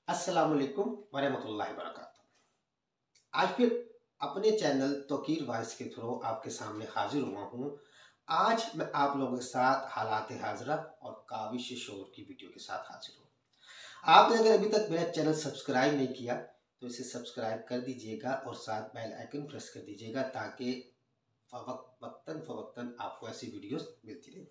अस्सलामुअलैकुम वरहमतुल्लाहि वबरकातुहू। आज फिर अपने चैनल तौकीर वॉइस के थ्रू आपके सामने हाजिर हुआ हूँ। आज मैं आप लोगों के साथ हालात हाजरा और काबिश शोर की वीडियो के साथ हाजिर हूँ। आपने अगर अभी तक मेरा चैनल सब्सक्राइब नहीं किया तो इसे सब्सक्राइब कर दीजिएगा और साथ बेल आइकन प्रेस कर दीजिएगा ताकि वक्तन फ़वक्तन आपको ऐसी वीडियोस मिलती रहे।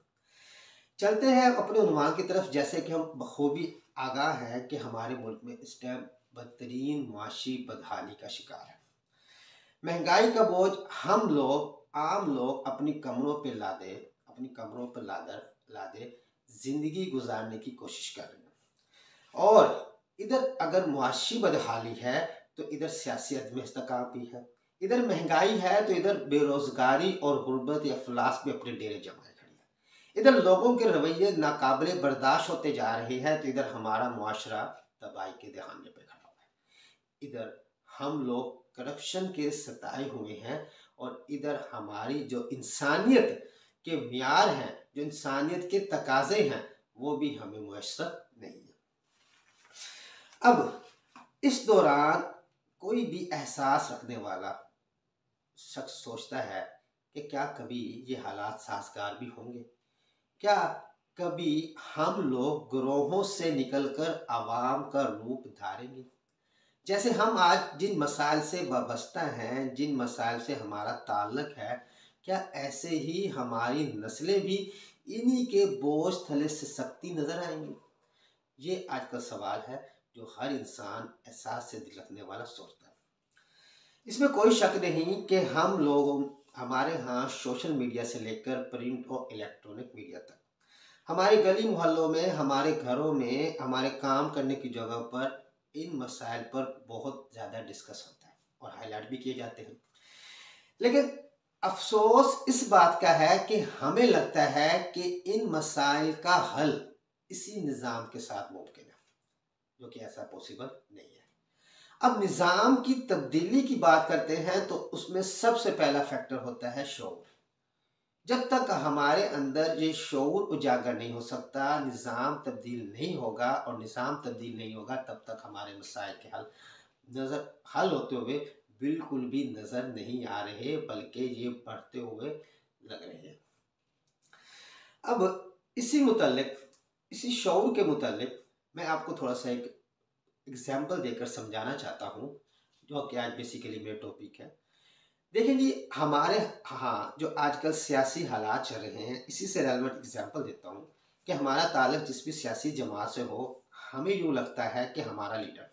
चलते हैं अपने उन्वान की तरफ। जैसे कि हम बखूबी आगाह हैं कि हमारे मुल्क में इस टाइम बदतरीन मुआशी बदहाली का शिकार है। महंगाई का बोझ हम लोग आम लोग अपनी कमरों पे लादे जिंदगी गुजारने की कोशिश कर रहे हैं। और इधर अगर मुआशी बदहाली है तो इधर सियासी अदम इस्तेकाम भी है। इधर महंगाई है तो इधर बेरोजगारी और गुर्बत या अफलास में अपने डेरे जमाए खड़ी है। इधर लोगों के रवैये नाकाबिले बर्दाश्त होते जा रहे हैं तो इधर हमारा मुआशरा तबाही के दहाने पे खड़ा हुआ है। इधर हम लोग करप्शन के सताए हुए हैं और इधर हमारी जो इंसानियत के म्यार हैं, जो इंसानियत के तकाजे हैं, वो भी हमें मुयस्सर नहीं है। अब इस दौरान कोई भी एहसास रखने वाला शख्स सोचता है कि क्या कभी ये हालात साजगार भी होंगे? क्या कभी हम लोग ग्रोहों से निकलकर आवाम का रूप धारेंगे? जैसे हम आज जिन मसाइल से वाबस्ता हैं, जिन मसाइल से हमारा ताल्लुक है, क्या ऐसे ही हमारी नस्लें भी इन्हीं के बोझ थले से सकती नजर आएंगी? ये आज का सवाल है जो हर इंसान एहसास से दिल रखने वाला सोचता है। इसमें कोई शक नहीं कि हम लोग हमारे यहाँ सोशल मीडिया से लेकर प्रिंट और इलेक्ट्रॉनिक मीडिया तक, हमारी गली मोहल्लों में, हमारे घरों में, हमारे काम करने की जगह पर इन मसाइल पर बहुत ज़्यादा डिस्कस होता है और हाईलाइट भी किए जाते हैं। लेकिन अफसोस इस बात का है कि हमें लगता है कि इन मसाइल का हल इसी निज़ाम के साथ मुमकिन है, जो कि ऐसा पॉसिबल नहीं है। अब निज़ाम की तब्दीली की बात करते हैं तो उसमें सबसे पहला फैक्टर होता है शऊर। जब तक हमारे अंदर ये शऊर उजागर नहीं हो सकता, निज़ाम तब्दील नहीं होगा, और निज़ाम तब्दील नहीं होगा तब तक हमारे मसाइल के हल होते हुए बिल्कुल भी नज़र नहीं आ रहे, बल्कि ये बढ़ते हुए लग रहे हैं। अब इसी शऊर के मुतालिक मैं आपको थोड़ा सा एक एग्जाम्पल देकर समझाना चाहता हूँ, जो कि आज बेसिकली मेरा टॉपिक है। देखिए जी, हमारे हाँ जो आजकल सियासी हालात चल रहे हैं, इसी से रेलेवेंट एग्जांपल देता हूँ कि हमारा ताल्लुक जिस भी सियासी जमात से हो, हमें यूँ लगता है कि हमारा लीडर,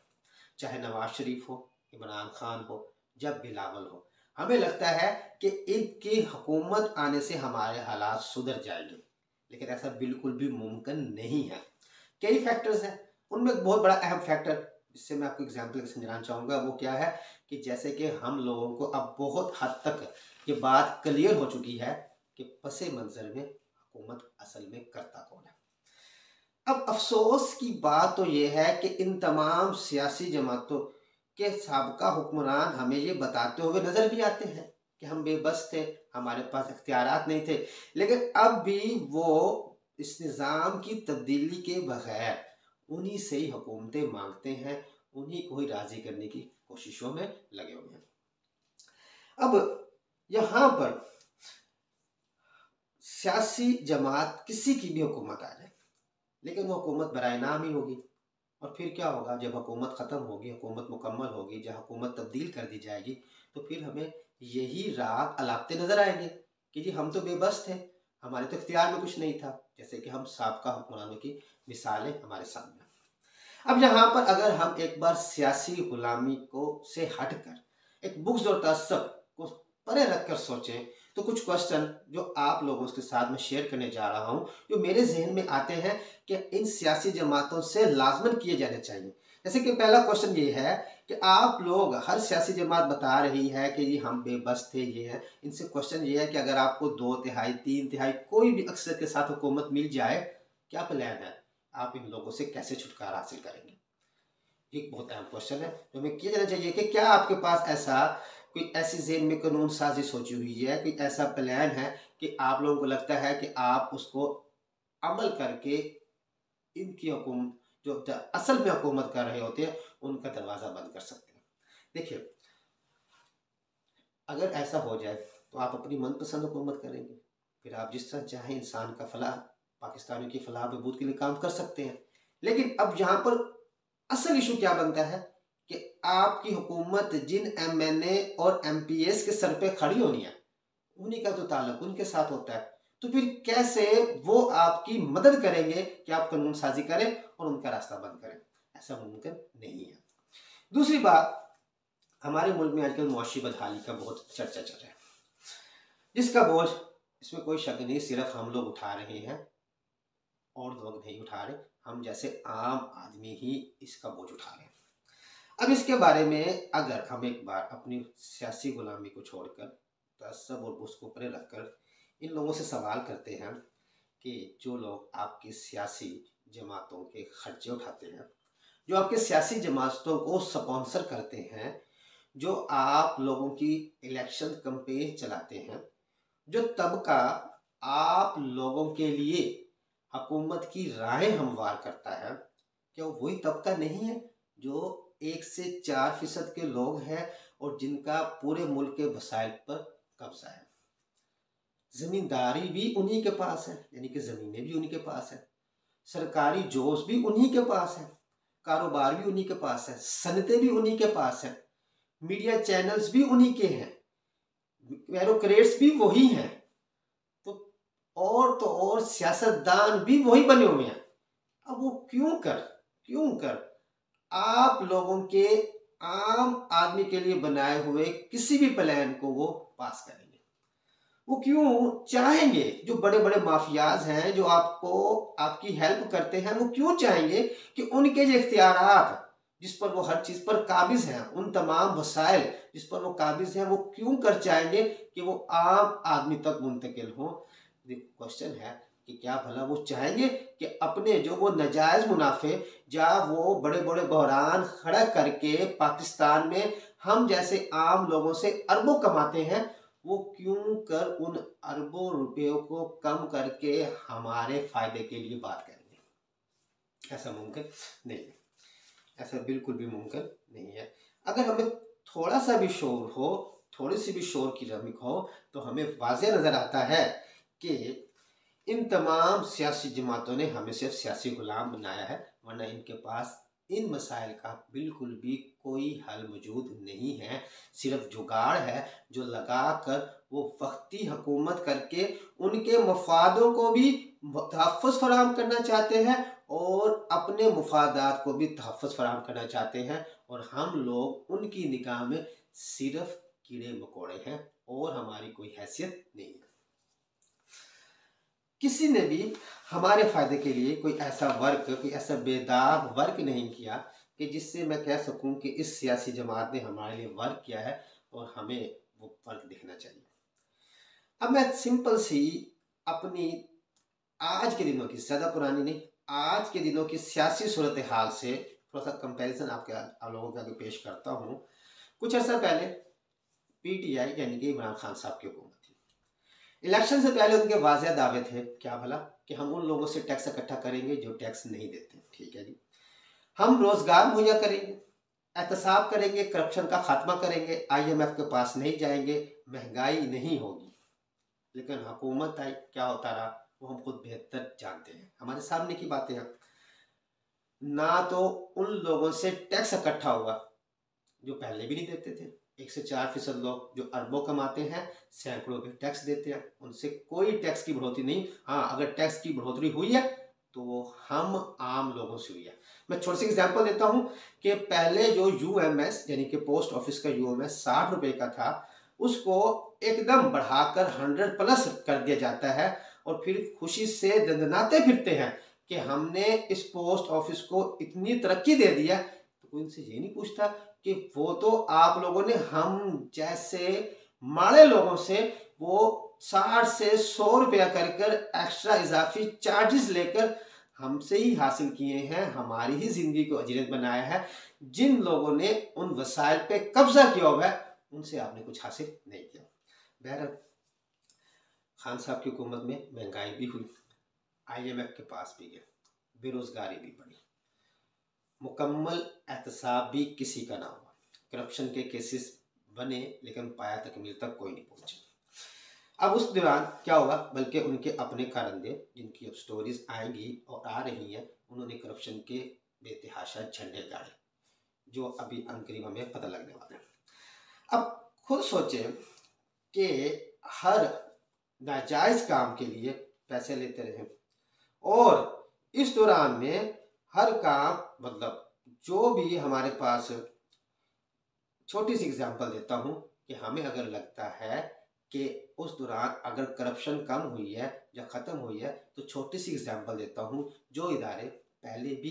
चाहे नवाज शरीफ हो, इमरान खान हो, जब बिलावल हो, हमें लगता है कि इनकी हुकूमत आने से हमारे हालात सुधर जाएंगे। लेकिन ऐसा बिल्कुल भी मुमकिन नहीं है। कई फैक्टर्स हैं, उनमें एक बहुत बड़ा अहम फैक्टर जिससे मैं आपको एग्जाम्पल समझाना चाहूँगा वो क्या है कि जैसे कि हम लोगों को अब बहुत हद तक ये बात क्लियर हो चुकी है कि पसे मंजर में हुकूमत असल में करता कौन है। अब अफसोस की बात तो ये है कि इन तमाम सियासी जमातों के साबका हुक्मरान हमें ये बताते हुए नजर भी आते हैं कि हम बेबस थे, हमारे पास इख्तियारात नहीं थे, लेकिन अब भी वो इस निज़ाम की तब्दीली के बगैर उन्हीं से ही हुकूमतें मांगते हैं, उन्हीं को ही राजी करने की कोशिशों में लगे हुए हैं। अब यहाँ पर सियासी जमात किसी की भी हुकूमत आ जाए, लेकिन वो हुकूमत बराए नाम ही होगी। और फिर क्या होगा, जब हुकूमत ख़त्म होगी, हुकूमत मुकम्मल होगी, जब हुकूमत तब्दील कर दी जाएगी, तो फिर हमें यही राग अलापते नज़र आएंगे कि जी हम तो बेबस थे, हमारे तो इख्तियार में कुछ नहीं था। जैसे कि हम साबका हुक्मरानों की मिसालें हमारे सामने। अब यहाँ पर अगर हम एक बार सियासी गुलामी को से हटकर एक बुग़्ज़ और तअस्सुब को परे रखकर सोचें तो कुछ क्वेश्चन जो आप लोगों के साथ में शेयर करने जा रहा हूँ, जो मेरे जहन में आते हैं कि इन सियासी जमातों से लाजमन किए जाने चाहिए। जैसे कि पहला क्वेश्चन ये है कि आप लोग, हर सियासी जमात बता रही है कि ये हम बेबस थे, ये है। इनसे क्वेश्चन ये है कि अगर आपको 2/3 3/3 कोई भी अक्सर के साथ हुकूमत मिल जाए, क्या प्लान है, आप इन लोगों से कैसे छुटकारा हासिल करेंगे? ये बहुत अहम क्वेश्चन है जो हमें किया जाना चाहिए कि क्या आपके पास ऐसा कोई ऐसी ज़हन में कानून साजी सोची हुई है, कोई ऐसा प्लान है कि आप लोगों को लगता है कि आप उसको अमल करके इनकी हुकूम जो असल में हुकूमत कर रहे होते हैं उनका दरवाज़ा बंद कर सकते हैं। देखिए, अगर ऐसा हो जाए तो आप अपनी मनपसंद हुकूमत करेंगे, फिर आप जिस तरह चाहें इंसान का फलाह, पाकिस्तानियों की फलाह बहबूद के लिए काम कर सकते हैं। लेकिन अब यहाँ पर असल इशू क्या बनता है कि आपकी हुकूमत जिन एमएनए और एमपीएस के सर पे खड़ी होनी है, उन्हीं का तो ताल्लुक उनके साथ होता है। तो फिर कैसे वो आपकी मदद करेंगे कि आप कानून साजी करें और उनका रास्ता बंद करें? ऐसा मुमकिन नहीं है। दूसरी बात, हमारे मुल्क में आजकल मुआशी बदहाली का बहुत चर्चा चल रहा है, जिसका बोझ, इसमें कोई शक नहीं, सिर्फ हम लोग उठा रहे हैं और लोग नहीं उठा रहे, हम जैसे आम आदमी ही इसका बोझ उठा रहे हैं। अब इसके बारे में अगर हम एक बार अपनी सियासी गुलामी को छोड़कर, तअस्सुब और बुग़्ज़ को ऊपर रखकर इन लोगों से सवाल करते हैं कि जो लोग आपकी सियासी जमातों के खर्चे उठाते हैं, जो आपके सियासी जमातों को स्पॉन्सर करते हैं, जो आप लोगों की इलेक्शन कैंपेन चलाते हैं, जो तबका आप लोगों के लिए हुकूमत की राहें हमवार करता है, क्या वो वही तबका नहीं है जो 1 से 4% के लोग हैं और जिनका पूरे मुल्क के वसाइल पर कब्जा है? जमींदारी भी उन्हीं के पास है, यानी कि ज़मीनें भी उन्हीं के पास है, सरकारी जॉब्स भी उन्हीं के पास है, कारोबार भी उन्हीं के पास है, सनतें भी उन्हीं के पास है, मीडिया चैनल्स भी उन्हीं के हैं, ब्यूरोक्रेट्स भी वही हैं, तो और सियासतदान भी वही बने हुए हैं। अब वो क्यों कर आप लोगों के आम आदमी के लिए बनाए हुए किसी भी प्लान को वो पास करेंगे? वो क्यों चाहेंगे, जो बड़े बड़े माफियाज हैं जो आपको आपकी हेल्प करते हैं, वो क्यों चाहेंगे कि उनके जो इख्तियारात जिस पर वो हर चीज पर काबिज हैं, उन तमाम वसाइल जिस पर वो काबिज हैं, वो क्यों कर चाहेंगे कि वो आम आदमी तक मुंतकिल हो? क्वेश्चन है कि क्या भला वो चाहेंगे कि अपने जो वो नाजायज मुनाफे, या वो बड़े बड़े बहरान खड़ा करके पाकिस्तान में हम जैसे आम लोगों से अरबों कमाते हैं, वो क्यों कर उन अरबों रुपयों को कम करके हमारे फायदे के लिए बात करेंगे? ऐसा मुमकिन नहीं है, ऐसा बिल्कुल भी मुमकिन नहीं है। अगर हमें थोड़ा सा भी शोर हो, थोड़ी सी भी शोर की रमिक हो, तो हमें वाज़ेह नजर आता है कि इन तमाम सियासी जमातों ने हमें सिर्फ सियासी गुलाम बनाया है, वरना इनके पास इन मसाइल का बिल्कुल भी कोई हल मौजूद नहीं है। सिर्फ जुगाड़ है जो लगा कर वो वक्ती हुकूमत करके उनके मफादों को भी तहफ़्फ़ुज़ फराहम करना चाहते हैं और अपने मुफादात को भी तहफ़्फ़ुज़ फराहम करना चाहते हैं, और हम लोग उनकी निगाह में सिर्फ कीड़े मकोड़े हैं और हमारी कोई हैसियत नहीं है। किसी ने भी हमारे फायदे के लिए कोई ऐसा वर्क, कोई ऐसा बेदाग वर्क नहीं किया कि जिससे मैं कह सकूं कि इस सियासी जमात ने हमारे लिए वर्क किया है और हमें वो वर्क दिखना चाहिए। अब मैं सिंपल सी अपनी आज के दिनों की, ज़्यादा पुरानी नहीं, आज के दिनों की सियासी सूरत हाल से थोड़ा सा कंपैरिजन आप लोगों के आगे पेश करता हूँ। कुछ अर्सा पहले पीटीआई यानी कि इमरान खान साहब की हुकूमत थी। इलेक्शन से पहले उनके वाज़ेह दावे थे, क्या भला, कि हम उन लोगों से टैक्स इकट्ठा करेंगे जो टैक्स नहीं देते। ठीक है जी, हम रोजगार मुहैया करेंगे, एहतसाब करेंगे, करप्शन का खात्मा करेंगे, IMF के पास नहीं जाएंगे, महंगाई नहीं होगी। लेकिन हुकूमत आई, क्या होता रहा वो हम खुद बेहतर जानते हैं, हमारे सामने की बातें हैं। ना तो उन लोगों से टैक्स इकट्ठा हुआ जो पहले भी नहीं देते थे। 1 से 4% लोग जो अरबों कमाते हैं, सैकड़ों के टैक्स देते हैं, उनसे कोई टैक्स की बढ़ोतरी नहीं। हाँ, अगर टैक्स की बढ़ोतरी हुई है तो वो हम आम लोगों से हुई है। मैं छोटी सी एग्जांपल देता हूँ कि पहले जो UMS यानी कि पोस्ट ऑफिस का UMS 60 रुपए का था, उसको एकदम बढ़ाकर 100+ कर दिया जाता है, और फिर खुशी से दंदनाते फिरते हैं कि हमने इस पोस्ट ऑफिस को इतनी तरक्की दे दिया। तो कोई इनसे ये नहीं पूछता कि वो तो आप लोगों ने हम जैसे माड़े लोगों से वो 60 से 100 रुपया कर एक्स्ट्रा इजाफी चार्जेस लेकर हमसे ही हासिल किए हैं, हमारी ही जिंदगी को अजीरत बनाया है। जिन लोगों ने उन वसाइल पे कब्जा किया हुआ है उनसे आपने कुछ हासिल नहीं किया। बहरहाल खान साहब की हुकूमत में महंगाई भी हुई, IMF के पास भी गए, बेरोजगारी भी बढ़ी, मुकम्मल एहतसाब भी किसी का ना हुआ। करप्शन के केसेस बने लेकिन पाया तकमील तक कोई नहीं पहुंचे। अब उस दौरान क्या हुआ, बल्कि उनके अपने कारंदे जिनकी अब स्टोरीज आएंगी और आ रही हैं, उन्होंने करप्शन के बेतहाशा झंडे गाड़े जो अभी अनकरीब हमें पता लगने वाला है। अब खुद सोचें कि हर नाजायज काम के लिए पैसे लेते रहे और इस दौरान में हर काम, मतलब जो भी हमारे पास, छोटी सी एग्जांपल देता हूं कि हमें अगर लगता है कि उस दौरान अगर करप्शन कम हुई है या ख़त्म हुई है, तो छोटी सी एग्जांपल देता हूं, जो इदारे पहले भी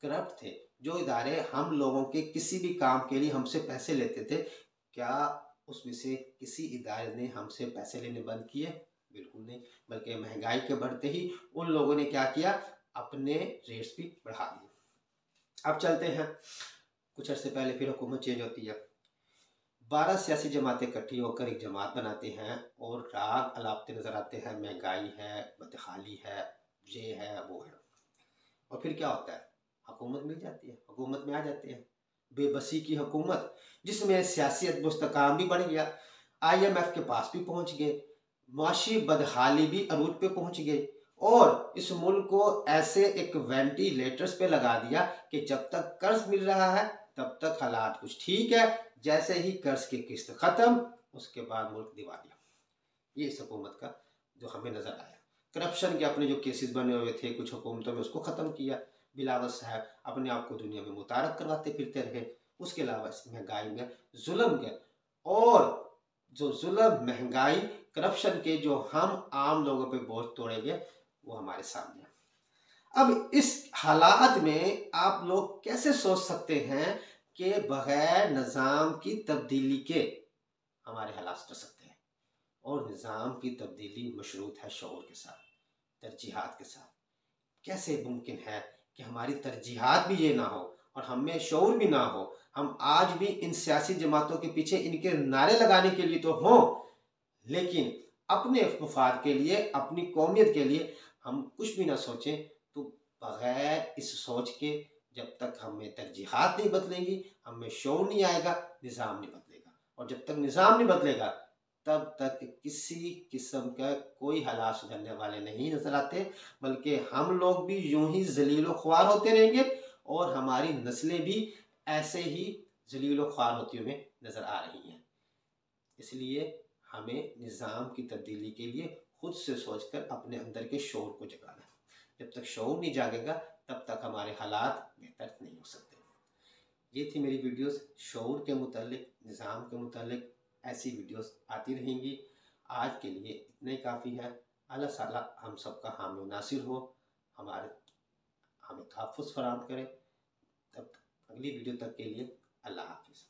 करप्ट थे, जो इदारे हम लोगों के किसी भी काम के लिए हमसे पैसे लेते थे, क्या उसमें से किसी इदारे ने हमसे पैसे लेने बंद किए? बिल्कुल नहीं, बल्कि महंगाई के बढ़ते ही उन लोगों ने क्या किया, अपने रेट्स भी बढ़ा दिए। अब चलते हैं, कुछ अर्से पहले फिर हुकूमत चेंज होती है, 12 सियासी जमातें इकट्ठी होकर एक जमात बनाते हैं और राग अलापते नजर आते हैं, महंगाई है, बदहाली है, ये है वो है। और फिर क्या होता है, हुकूमत मिल जाती है, हुकूमत में आ जाते हैं, बेबसी की हुकूमत जिसमें सियासी अदब-ओ-इस्तकाम भी बढ़ गया, IMF के पास भी पहुंच गए, मुआशी बदहाली भी अरूज पे पहुंच गई और इस मुल्क को ऐसे एक वेंटिलेटर्स पे लगा दिया कि जब तक कर्ज मिल रहा है तब तक हालात कुछ ठीक है, जैसे ही कर्ज की किस्त खत्म उसके बाद मुल्क दिवालिया। ये इस हुकूमत का जो हमें नजर आया। करप्शन के अपने जो केसेस बने हुए थे कुछ हुकूमतों में, उसको खत्म किया। बिलावल साहब अपने आप को दुनिया में मुतारफ करवाते फिरते रहे। उसके अलावा इस महंगाई में जुल्म के, और जो जुल्म, महंगाई, करप्शन के जो हम आम लोगों पे बोझ तोड़ेंगे वो हमारे सामने है। अब इस हालात में आप लोग कैसे सोच सकते हैं कि बगैर निज़ाम की तब्दीली के हमारे हालात सुधर सकते हैं? और निज़ाम की तब्दीली मशरूत है शऊर के साथ, तरजीहात के साथ। कैसे मुमकिन है कि हमारी तरजीहात भी ये ना हो और हमें शऊर भी ना हो? हम आज भी इन सियासी जमातों के पीछे इनके नारे लगाने के लिए तो हों, लेकिन अपने मफाद के लिए, अपनी कौमियत के लिए हम कुछ भी ना सोचें। तो बगैर इस सोच के जब तक हमें तरजीहात नहीं बदलेंगी, हमें शऊर नहीं आएगा, निज़ाम नहीं बदलेगा। और जब तक निज़ाम नहीं बदलेगा तब तक किसी किस्म का कोई हालात सुधरने वाले नहीं नजर आते, बल्कि हम लोग भी यूं ही जलीलो ख्वार होते रहेंगे और हमारी नस्लें भी ऐसे ही जलीलो ख्वार होती हुई नजर आ रही हैं। इसलिए हमें निज़ाम की तब्दीली के लिए खुद से सोचकर अपने अंदर के शऊर को जगाना है। जब तक शऊर नहीं जागेगा तब तक हमारे हालात बेहतर नहीं हो सकते। ये थी मेरी वीडियोस शऊर के मुतालिक, निज़ाम के मुतालिक। ऐसी वीडियोस आती रहेंगी। आज के लिए इतना ही काफ़ी है। अल्लाह ताला हम सबका हामी नासिर हो, हमारे हमें तहफ़्फ़ुज़ फराहम करे। तब अगली वीडियो तक के लिए अल्लाह हाफ़िज़।